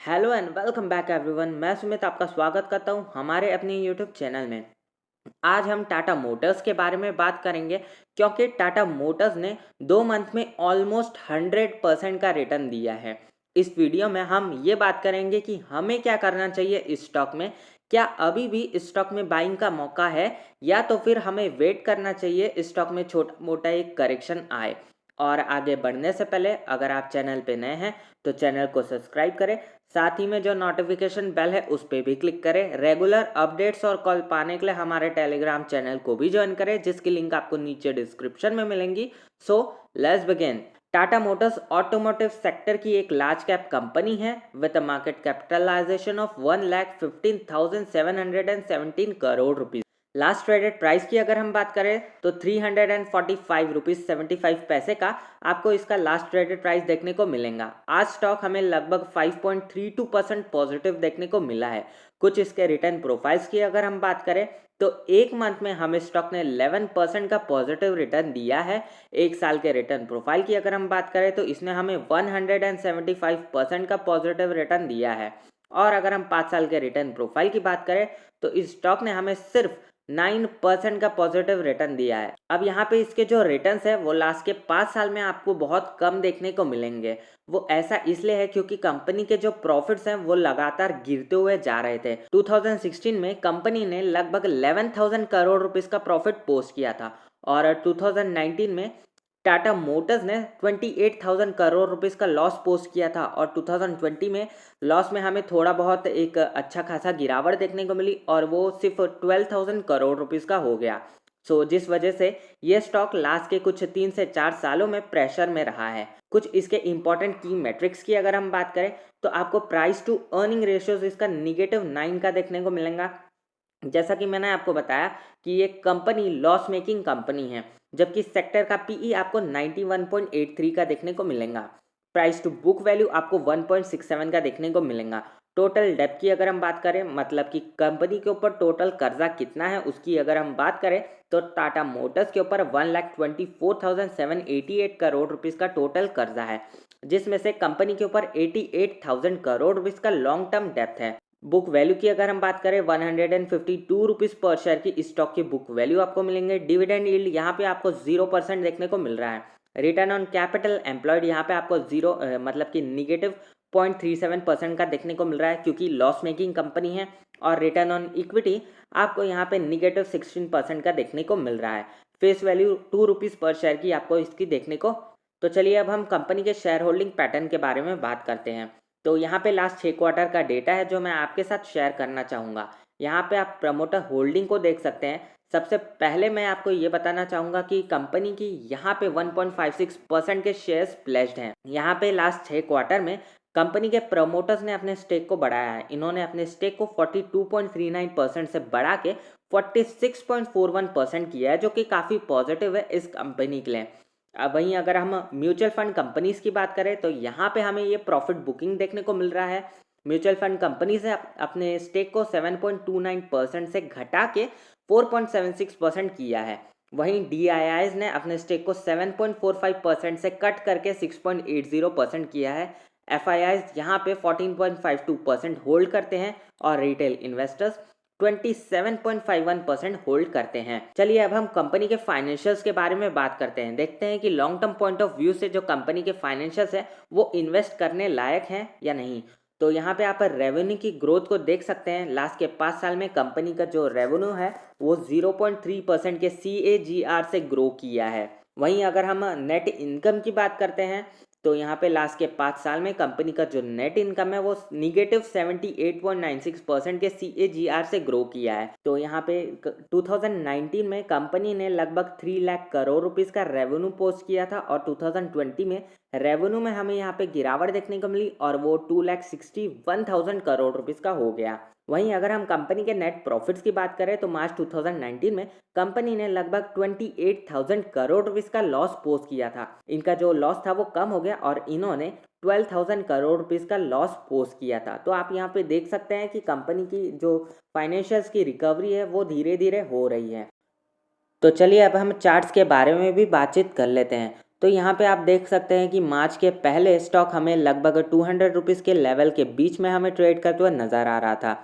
Hello and welcome back everyone. मैं सुमित आपका स्वागत करता हूं हमारे अपने यूट्यूब चैनल में। आज हम टाटा मोटर्स के बारे में बात करेंगे क्योंकि टाटा मोटर्स ने 2 मंथ में ऑलमोस्ट 100% का रिटर्न दिया है। इस वीडियो में हम ये बात करेंगे कि हमें क्या करना चाहिए इस स्टॉक में, क्या अभी भी इस स्टॉक में बाइंग का मौका है या तो फिर हमें वेट करना चाहिए इस स्टॉक में छोटा मोटा एक करेक्शन आए। और आगे बढ़ने से पहले अगर आप चैनल पे नए हैं तो चैनल को सब्सक्राइब करें, साथ ही में जो नोटिफिकेशन बेल है उस पर भी क्लिक करें। रेगुलर अपडेट्स और कॉल पाने के लिए हमारे टेलीग्राम चैनल को भी ज्वाइन करें जिसकी लिंक आपको नीचे डिस्क्रिप्शन में मिलेंगी। So let's begin. Tata motors automotive sector की एक लार्ज कैप कंपनी है with a market capitalisation of 1,15,717 crore rupees. Last traded price की अगर हम बात करें तो 345 रुपीज 75 पैसे का आपको इसका लास्ट ट्रेडेड प्राइस देखने को मिलेगा। आज स्टॉक हमें लगभग 5.32% पॉजिटिव देखने को मिला है। कुछ इसके रिटर्न प्रोफाइल्स की अगर हम बात करें तो 1 मंथ में हमें स्टॉक ने 11% का पॉजिटिव रिटर्न दिया है। 1 साल के रिटर्न प्रोफाइल की अगर हम बात करें तो इसने हमें 175% का पॉजिटिव रिटर्न दिया है। और अगर हम 5 साल के रिटर्न प्रोफाइल की बात करें तो इस स्टॉक ने हमें सिर्फ 9% का पॉजिटिव रिटर्न दिया है। अब यहाँ पे इसके जो रिटर्न्स है वो लास्ट के 5 साल में आपको बहुत कम देखने को मिलेंगे। वो ऐसा इसलिए है क्योंकि कंपनी के जो प्रॉफिट्स हैं वो लगातार गिरते हुए जा रहे थे। 2016 में कंपनी ने लगभग 11,000 करोड़ रुपीस का प्रॉफिट पोस्ट किया था और 2019 में टाटा मोटर्स ने 28,000 करोड़ रुपीस का लॉस पोस्ट किया था और 2020 में लॉस में हमें थोड़ा बहुत एक अच्छा खासा गिरावट देखने को मिली और वो सिर्फ 12,000 करोड़ रुपीस का हो गया। जिस वजह से ये स्टॉक लास्ट के कुछ 3 से 4 सालों में प्रेशर में रहा है। कुछ इसके इंपॉर्टेंट की मैट्रिक्स की अगर हम बात करें तो आपको प्राइस टू अर्निंग रेशियोज इसका -9 का देखने को मिलेगा। जैसा कि मैंने आपको बताया कि ये कंपनी लॉस मेकिंग कंपनी है, जबकि सेक्टर का पीई आपको 91.83 का देखने को मिलेगा। प्राइस टू बुक वैल्यू आपको 1.67 का देखने को मिलेगा। टोटल डेब्ट की अगर हम बात करें, मतलब कि कंपनी के ऊपर टोटल कर्जा कितना है उसकी अगर हम बात करें तो टाटा मोटर्स के ऊपर 1,24,788 करोड़ रुपीस का टोटल कर्जा है, जिसमें से कंपनी के ऊपर 88,000 करोड़ रुपीस का लॉन्ग टर्म डेब्ट है। बुक वैल्यू की अगर हम बात करें 152 रुपीज़ पर शेयर की स्टॉक की बुक वैल्यू आपको मिलेंगे। डिविडेंड यील्ड यहाँ पे आपको 0% देखने को मिल रहा है। रिटर्न ऑन कैपिटल एम्प्लॉयड यहाँ पे आपको मतलब कि -0.37% का देखने को मिल रहा है क्योंकि लॉस मेकिंग कंपनी है। और रिटर्न ऑन इक्विटी आपको यहाँ पे -16% का देखने को मिल रहा है। फेस वैल्यू 2 रुपीज़ पर शेयर की आपको इसकी देखने को। तो चलिए अब हम कंपनी के शेयर होल्डिंग पैटर्न के बारे में बात करते हैं। तो यहाँ पे लास्ट 6 क्वार्टर का डेटा है जो मैं आपके साथ शेयर करना चाहूँगा। यहाँ पे आप प्रमोटर होल्डिंग को देख सकते हैं। सबसे पहले मैं आपको ये बताना चाहूँगा कि कंपनी की यहाँ पे 1.56% के शेयर्स प्लेज्ड हैं। यहाँ पे लास्ट 6 क्वार्टर में कंपनी के प्रमोटर्स ने अपने स्टेक को बढ़ाया है। इन्होंने अपने स्टेक को 42.39% से बढ़ा के 46.41% किया है, जो कि काफ़ी पॉजिटिव है इस कंपनी के लिए। अब वहीं अगर हम म्यूचुअल फंड कंपनीज की बात करें तो यहाँ पे हमें ये प्रॉफिट बुकिंग देखने को मिल रहा है। म्यूचुअल फंड कंपनी से अपने स्टेक को 7.29% से घटा के 4.76% किया है। वहीं DIIs ने अपने स्टेक को 7.45% से कट करके 6.80% किया है। FIIs यहाँ पे 14.52% होल्ड करते हैं और रिटेल इन्वेस्टर्स 27.51% होल्ड करते हैं। चलिए अब हम कंपनी के फाइनेंशियल्स के बारे में बात करते हैं। देखते हैं कि long term point of view से जो कंपनी के फाइनेंशियल्स है वो इन्वेस्ट करने लायक हैं या नहीं। तो यहाँ पे आप रेवेन्यू की ग्रोथ को देख सकते हैं। लास्ट के 5 साल में कंपनी का जो रेवेन्यू है वो 0.3% के CAGR से ग्रो किया है। वहीं अगर हम नेट इनकम की बात करते हैं तो यहाँ पे लास्ट के 5 साल में कंपनी का जो नेट इनकम है वो -78.96% के CAGR से ग्रो किया है। तो यहाँ पे 2019 में कंपनी ने लगभग 3 लाख करोड़ रुपीस का रेवेन्यू पोस्ट किया था और 2020 में रेवेन्यू में हमें यहाँ पे गिरावट देखने को मिली और वो 2,61,000 करोड़ रुपीस का हो गया। वहीं अगर हम कंपनी के नेट प्रॉफिट्स की बात करें तो मार्च 2019 में कंपनी ने लगभग 28,000 करोड़ रुपीस का लॉस पोस्ट किया था। इनका जो लॉस था वो कम हो गया और इन्होंने 12,000 करोड़ रुपीस का लॉस पोस्ट किया था। तो आप यहाँ पे देख सकते हैं कि कंपनी की जो फाइनेंशियल्स की रिकवरी है वो धीरे धीरे हो रही है। तो चलिए अब हम चार्ट्स के बारे में भी बातचीत कर लेते हैं। तो यहाँ पे आप देख सकते हैं कि मार्च के पहले स्टॉक हमें लगभग 200 रुपीज़ के लेवल के बीच में हमें ट्रेड करते हुए नज़र आ रहा था,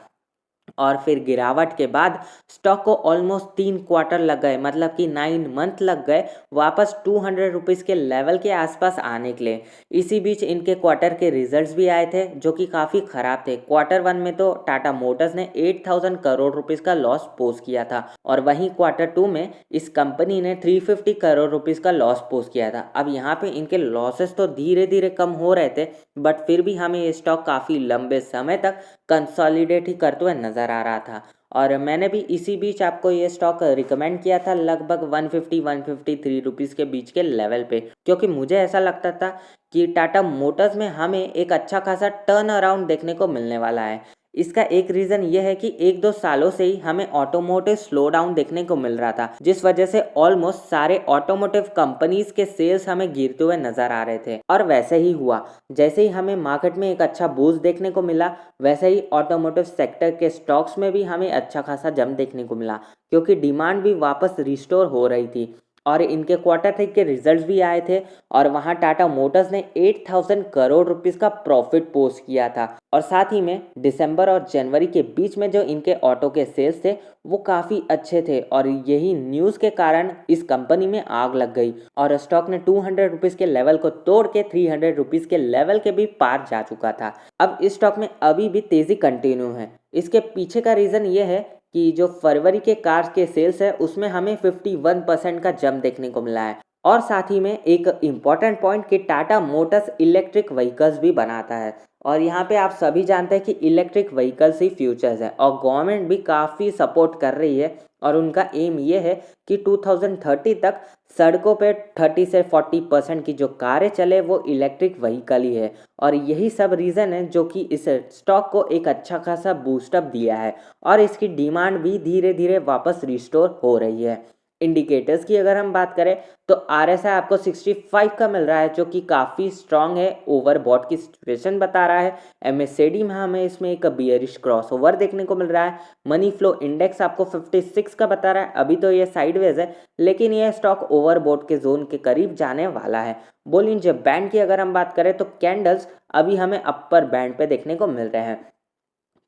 और फिर गिरावट के बाद स्टॉक को ऑलमोस्ट 3 क्वार्टर लग गए, मतलब कि 9 मंथ लग गए वापस 200 रुपीज़ के लेवल के आसपास आने के लिए। इसी बीच इनके क्वार्टर के रिजल्ट्स भी आए थे जो कि काफ़ी ख़राब थे। क्वार्टर 1 में तो टाटा मोटर्स ने 8000 करोड़ रुपीज़ का लॉस पोस्ट किया था, और वहीं क्वार्टर 2 में इस कंपनी ने 350 करोड़ रुपीज़ का लॉस पोस्ट किया था। अब यहाँ पे इनके लॉसेस तो धीरे धीरे कम हो रहे थे, बट फिर भी हमें ये स्टॉक काफ़ी लंबे समय तक कंसोलिडेट ही करते हुए नज़र आ रहा था। और मैंने भी इसी बीच आपको ये स्टॉक रिकमेंड किया था लगभग 153 रुपीज़ के बीच के लेवल पे, क्योंकि मुझे ऐसा लगता था कि टाटा मोटर्स में हमें एक अच्छा खासा टर्न अराउंड देखने को मिलने वाला है। इसका एक रीज़न ये है कि 1-2 सालों से ही हमें ऑटोमोटिव स्लो डाउन देखने को मिल रहा था, जिस वजह से ऑलमोस्ट सारे ऑटोमोटिव कंपनीज के सेल्स हमें गिरते हुए नजर आ रहे थे। और वैसे ही हुआ, जैसे ही हमें मार्केट में एक अच्छा बूस्ट देखने को मिला, वैसे ही ऑटोमोटिव सेक्टर के स्टॉक्स में भी हमें अच्छा खासा जंप देखने को मिला, क्योंकि डिमांड भी वापस रिस्टोर हो रही थी। और इनके क्वार्टर 3 के रिजल्ट्स भी आए थे, और वहाँ टाटा मोटर्स ने 8000 करोड़ रुपीज़ का प्रॉफिट पोस्ट किया था। और साथ ही में दिसंबर और जनवरी के बीच में जो इनके ऑटो के सेल्स थे वो काफ़ी अच्छे थे, और यही न्यूज़ के कारण इस कंपनी में आग लग गई और स्टॉक ने 200 रुपीज़ के लेवल को तोड़ के 300 रुपीज़ के लेवल के भी पार जा चुका था। अब इस स्टॉक में अभी भी तेज़ी कंटिन्यू है। इसके पीछे का रीज़न ये है कि जो फरवरी के कार्स के सेल्स है उसमें हमें 51% का जंप देखने को मिला है। और साथ ही में एक इम्पॉर्टेंट पॉइंट कि टाटा मोटर्स इलेक्ट्रिक व्हीकल्स भी बनाता है, और यहाँ पे आप सभी जानते हैं कि इलेक्ट्रिक व्हीकल्स ही फ्यूचर्स है, और गवर्नमेंट भी काफ़ी सपोर्ट कर रही है, और उनका एम ये है कि 2030 तक सड़कों पे 30 से 40% की जो कारें चले वो इलेक्ट्रिक व्हीकल ही है। और यही सब रीज़न है जो कि इस स्टॉक को एक अच्छा खासा बूस्टअप दिया है, और इसकी डिमांड भी धीरे धीरे वापस रिस्टोर हो रही है। इंडिकेटर्स की अगर हम बात करें तो RSI आपको 65 का मिल रहा है, जो कि काफ़ी स्ट्रांग है, ओवरबॉट की सिचुएशन बता रहा है। MACD में हमें इसमें एक बियरिश क्रॉसओवर देखने को मिल रहा है। मनी फ्लो इंडेक्स आपको 56 का बता रहा है। अभी तो ये साइडवेज है, लेकिन ये स्टॉक ओवरबॉट के जोन के करीब जाने वाला है। बोलिंजर बैंड की अगर हम बात करें तो कैंडल्स अभी हमें अपर बैंड पे देखने को मिल रहे हैं।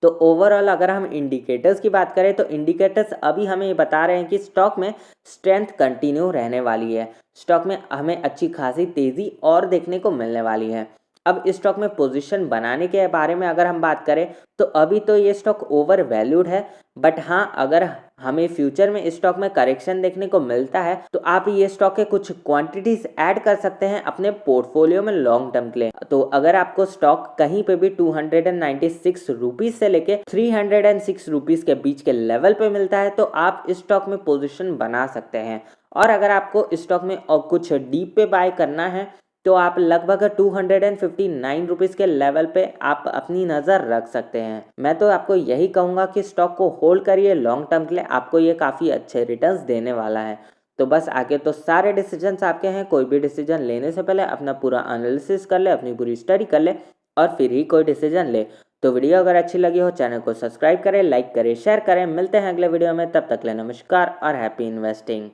तो ओवरऑल अगर हम इंडिकेटर्स की बात करें तो इंडिकेटर्स अभी हमें ये बता रहे हैं कि स्टॉक में स्ट्रेंथ कंटिन्यू रहने वाली है। स्टॉक में हमें अच्छी खासी तेज़ी और देखने को मिलने वाली है। अब इस स्टॉक में पोजीशन बनाने के बारे में अगर हम बात करें तो अभी तो ये स्टॉक ओवर वैल्यूड है, बट हाँ अगर हमें फ्यूचर में इस स्टॉक में करेक्शन देखने को मिलता है तो आप ये स्टॉक के कुछ क्वांटिटीज ऐड कर सकते हैं अपने पोर्टफोलियो में लॉन्ग टर्म के लिए। तो अगर आपको स्टॉक कहीं पे भी 296 रुपीज़ से लेके 306 रुपीज़ के बीच के लेवल पे मिलता है तो आप इस स्टॉक में पोजीशन बना सकते हैं। और अगर आपको इस स्टॉक में और कुछ डीप पे बाय करना है तो आप लगभग 259 रुपीज़ के लेवल पे आप अपनी नज़र रख सकते हैं। मैं तो आपको यही कहूँगा कि स्टॉक को होल्ड करिए लॉन्ग टर्म के लिए, आपको ये काफ़ी अच्छे रिटर्न्स देने वाला है। तो बस आगे तो सारे डिसीजंस आपके हैं। कोई भी डिसीजन लेने से पहले अपना पूरा एनालिसिस कर ले, अपनी पूरी स्टडी कर ले, और फिर ही कोई डिसीजन ले। तो वीडियो अगर अच्छी लगी हो चैनल को सब्सक्राइब करें, लाइक करें, शेयर करें। मिलते हैं अगले वीडियो में, तब तक ले नमस्कार और हैप्पी इन्वेस्टिंग।